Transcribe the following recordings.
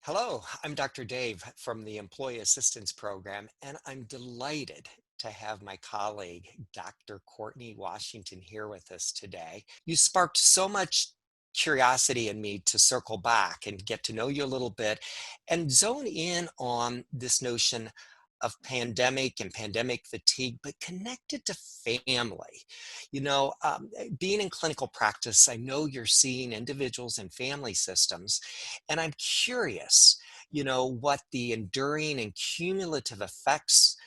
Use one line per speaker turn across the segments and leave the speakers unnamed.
Hello, I'm Dr. Dave from the Employee Assistance Program, and I'm delighted to have my colleague, Dr. Courtney Washington, here with us today. You sparked so much curiosity in me to circle back and get to know you a little bit and zone in on this notion of pandemic and pandemic fatigue, but connected to family. Being in clinical practice, I know you're seeing individuals and family systems, and I'm curious, what the enduring and cumulative effects,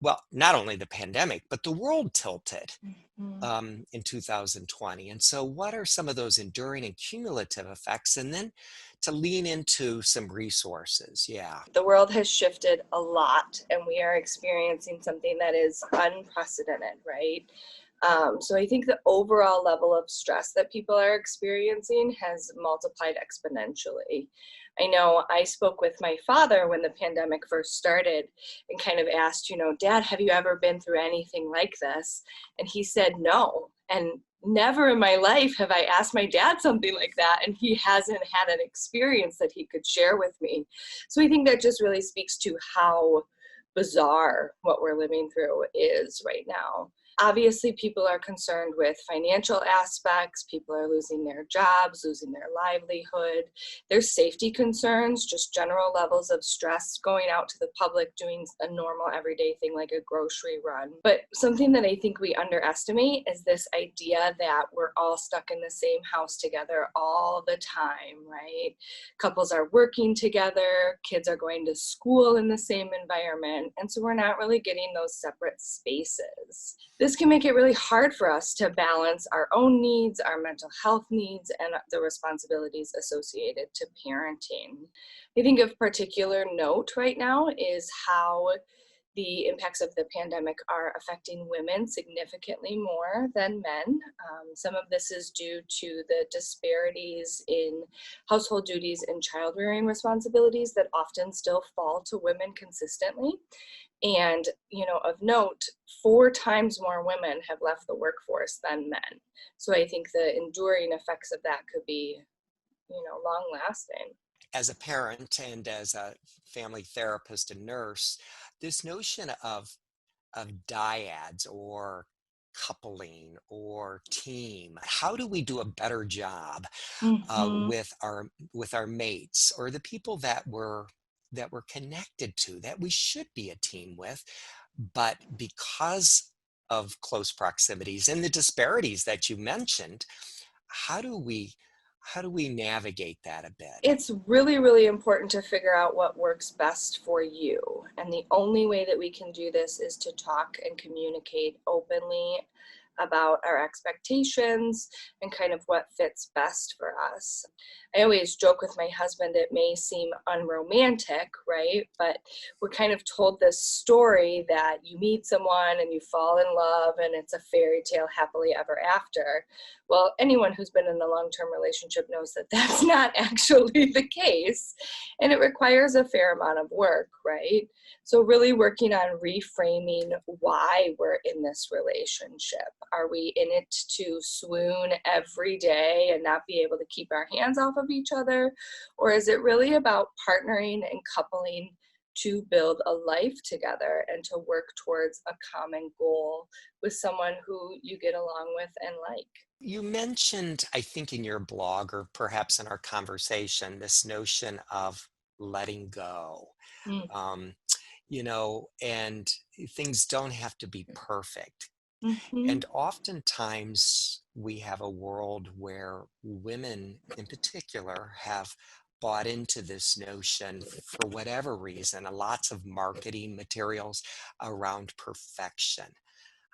well, not only the pandemic, but the world tilted
Mhm.
in 2020. And so, what are some of those enduring and cumulative effects? And then to lean into some resources. Yeah.
The world has shifted a lot, and we are experiencing something that is unprecedented, right? So I think the overall level of stress that people are experiencing has multiplied exponentially. I know I spoke with my father when the pandemic first started and kind of asked, Dad, have you ever been through anything like this? And he said no. And never in my life have I asked my dad something like that, and he hasn't had an experience that he could share with me. So I think that just really speaks to how bizarre what we're living through is right now. Obviously, people are concerned with financial aspects. People are losing their jobs, losing their livelihood. There's safety concerns, just general levels of stress going out to the public, doing a normal everyday thing like a grocery run. But something that I think we underestimate is this idea that we're all stuck in the same house together all the time, right? Couples are working together, kids are going to school in the same environment, and so we're not really getting those separate spaces. This can make it really hard for us to balance our own needs, our mental health needs, and the responsibilities associated to parenting. I think of particular note right now is how the impacts of the pandemic are affecting women significantly more than men. Some of this is due to the disparities in household duties and child rearing responsibilities that often still fall to women consistently. And, of note, 4 times more women have left the workforce than men. So I think the enduring effects of that could be, long lasting.
As a parent and as a family therapist and nurse, this notion of dyads or coupling or team, how do we do a better job
Hmm.
with our mates or the people that we're connected to, that we should be a team with, but because of close proximities and the disparities that you mentioned, how do we how do we navigate that a bit?
It's really, really important to figure out what works best for you. And the only way that we can do this is to talk and communicate openly about our expectations and kind of what fits best for us. I always joke with my husband, it may seem unromantic, right? But we're kind of told this story that you meet someone and you fall in love and it's a fairy tale happily ever after. Well, anyone who's been in a long term relationship knows that that's not actually the case. And it requires a fair amount of work, right? So, really working on reframing why we're in this relationship. Are we in it to swoon every day and not be able to keep our hands off of each other? Or is it really about partnering and coupling to build a life together and to work towards a common goal with someone who you get along with and like?
You mentioned, I think, in your blog or perhaps in our conversation, this notion of letting go. Um, and things don't have to be perfect.
Mm-hmm.
And oftentimes we have a world where women in particular have bought into this notion for whatever reason, lots of marketing materials around perfection.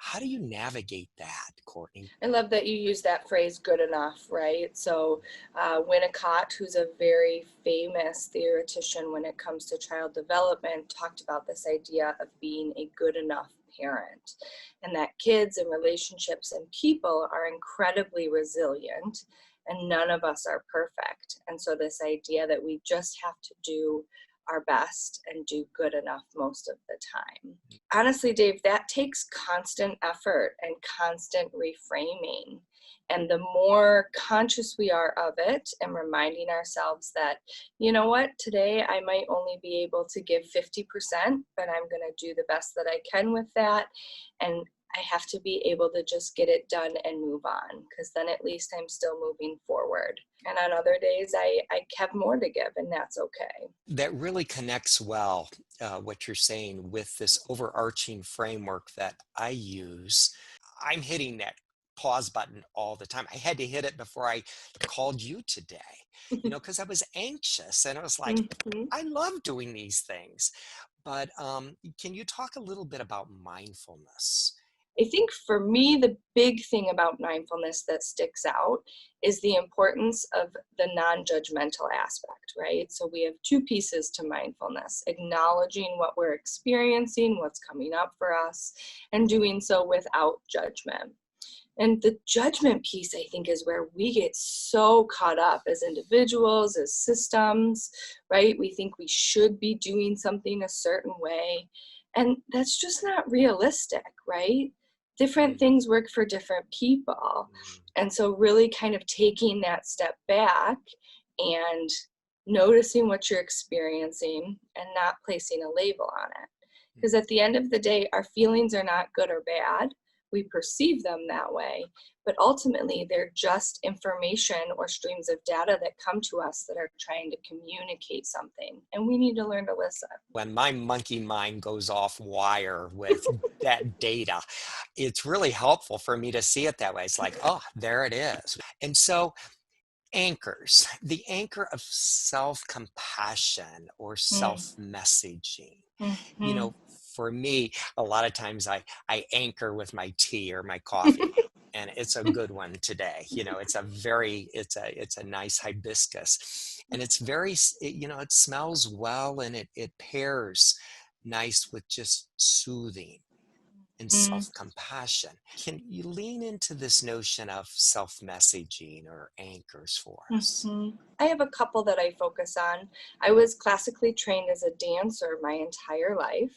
How do you navigate that, Courtney?
I love that you use that phrase good enough, right? So, Winnicott, who's a very famous theoretician when it comes to child development, talked about this idea of being a good enough parent, and that kids and relationships and people are incredibly resilient, and none of us are perfect. And so, this idea that we just have to do our best and do good enough most of the time. Honestly, Dave, that takes constant effort and constant reframing. And the more conscious we are of it and reminding ourselves that, you know what, today I might only be able to give 50%, but I'm going to do the best that I can with that. And I have to be able to just get it done and move on, because then at least I'm still moving forward. And on other days, I have more to give, and that's okay.
That really connects well, what you're saying with this overarching framework that I use. I'm hitting that pause button all the time. I had to hit it before I called you today, because I was anxious and I was like,
Mhm.
I love doing these things. But can you talk a little bit about mindfulness?
I think for me, the big thing about mindfulness that sticks out is the importance of the non judgmental aspect, right? So we have two pieces to mindfulness: acknowledging what we're experiencing, what's coming up for us, and doing so without judgment. And the judgment piece, I think, is where we get so caught up as individuals, as systems, right? We think we should be doing something a certain way. And that's just not realistic, right? Different
Mm,
things work for different people.
mm,
And so, really kind of taking that step back and noticing what you're experiencing and not placing a label on it. Because
mm.
at the end of the day, our feelings are not good or bad. We perceive them that way, but ultimately they're just information or streams of data that come to us that are trying to communicate something, and we need to learn to listen.
When my monkey mind goes off wire with that data, it's really helpful for me to see it that way. It's like, oh, there it is. And so, anchors, the anchor of self compassion or self
Mm.
messaging. You
Mhm.
know, for me, a lot of times I anchor with my tea or my coffee. And it's a good one today. It's a nice hibiscus, and it's it smells well, and it pairs nice with just soothing and
Mm.
self-compassion. Can you lean into this notion of self-messaging or anchors for us?
Mhm. I have a couple that I focus on. I was classically trained as a dancer my entire life.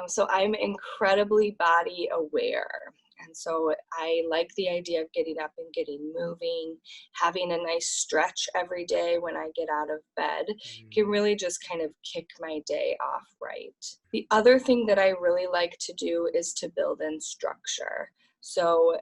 So I'm incredibly body aware. And so I like the idea of getting up and getting moving, having a nice stretch every day when I get out of bed can
Mm,
really just kind of kick my day off right. The other thing that I really like to do is to build in structure. So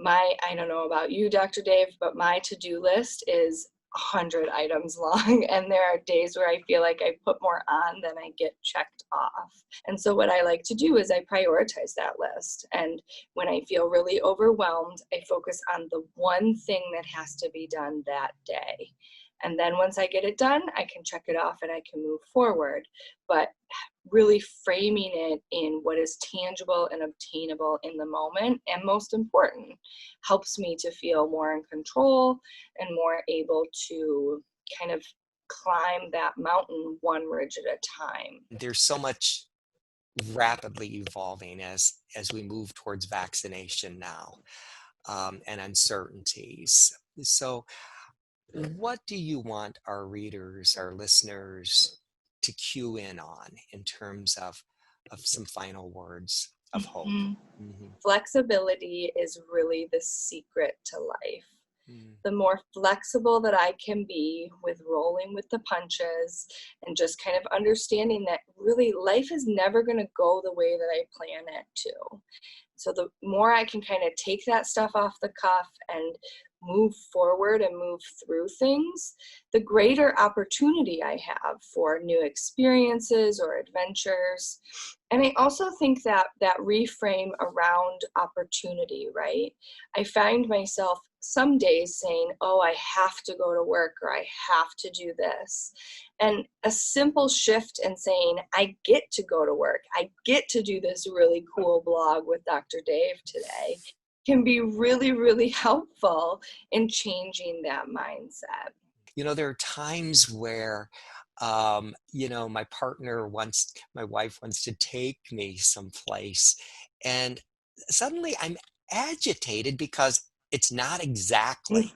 I don't know about you, Dr. Dave, but my to-do list is 100 items long, and there are days where I feel like I put more on than I get checked off. And so what I like to do is I prioritize that list, and when I feel really overwhelmed, I focus on the one thing that has to be done that day. And then once I get it done, I can check it off and I can move forward. But really framing it in what is tangible and obtainable in the moment, and most important, helps me to feel more in control and more able to kind of climb that mountain one ridge at a time.
there's so much rapidly evolving as we move towards vaccination now, and uncertainties. So, what do you want our readers, our listeners, to cue in on in terms of some final words of hope?
Mhm.
Hmm.
Flexibility is really the secret to life.
Mm,
The more flexible that I can be with rolling with the punches and just kind of understanding that really life is never going to go the way that I plan it to. So the more I can kind of take that stuff off the cuff and move forward and move through things, the greater opportunity I have for new experiences or adventures. And I also think that that reframe around opportunity, right? I find myself some days saying, oh, I have to go to work or I have to do this. And a simple shift in saying, I get to go to work, I get to do this really cool blog with Dr. Dave today, can be really, really helpful in changing that mindset.
there are times where, my wife wants to take me someplace, and suddenly I'm agitated because it's not exactly.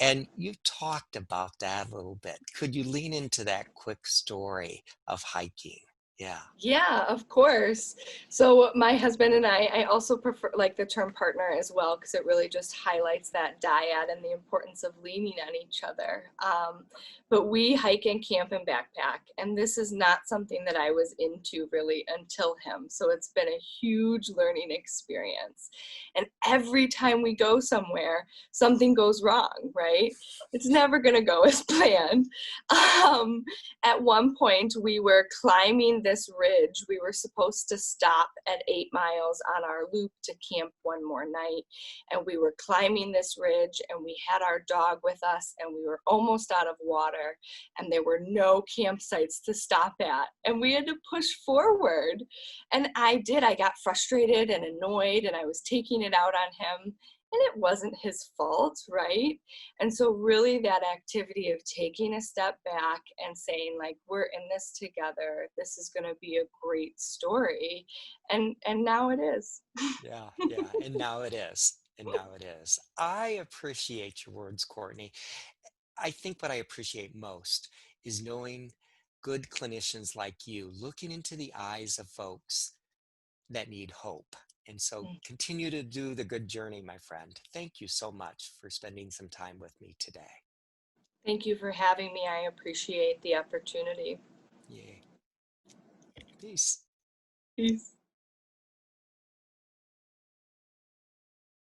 And you talked about that a little bit. Could you lean into that quick story of hiking? Yeah.
Yeah, of course. So my husband and I also prefer like the term partner as well because it really just highlights that dyad and the importance of leaning on each other. But we hike and camp and backpack, and this is not something that I was into really until him. So it's been a huge learning experience. And every time we go somewhere, something goes wrong, right? It's never going to go as planned. Um, at one point, we were climbing this ridge. We were supposed to stop at 8 miles on our loop to camp one more night. And we were climbing this ridge, and we had our dog with us, and we were almost out of water, and there were no campsites to stop at. And we had to push forward. And I got frustrated and annoyed, and I was taking it out on him. And it wasn't his fault, right? And so really that activity of taking a step back and saying like, we're in this together. This is going to be a great story. And now it is.
Yeah, yeah. And now it is. And now it is. I appreciate your words, Courtney. I think what I appreciate most is knowing good clinicians like you looking into the eyes of folks that need hope. And so continue to do the good journey, my friend. Thank you so much for spending some time with me today.
Thank you for having me. I appreciate the opportunity.
Yay. Peace.
Peace.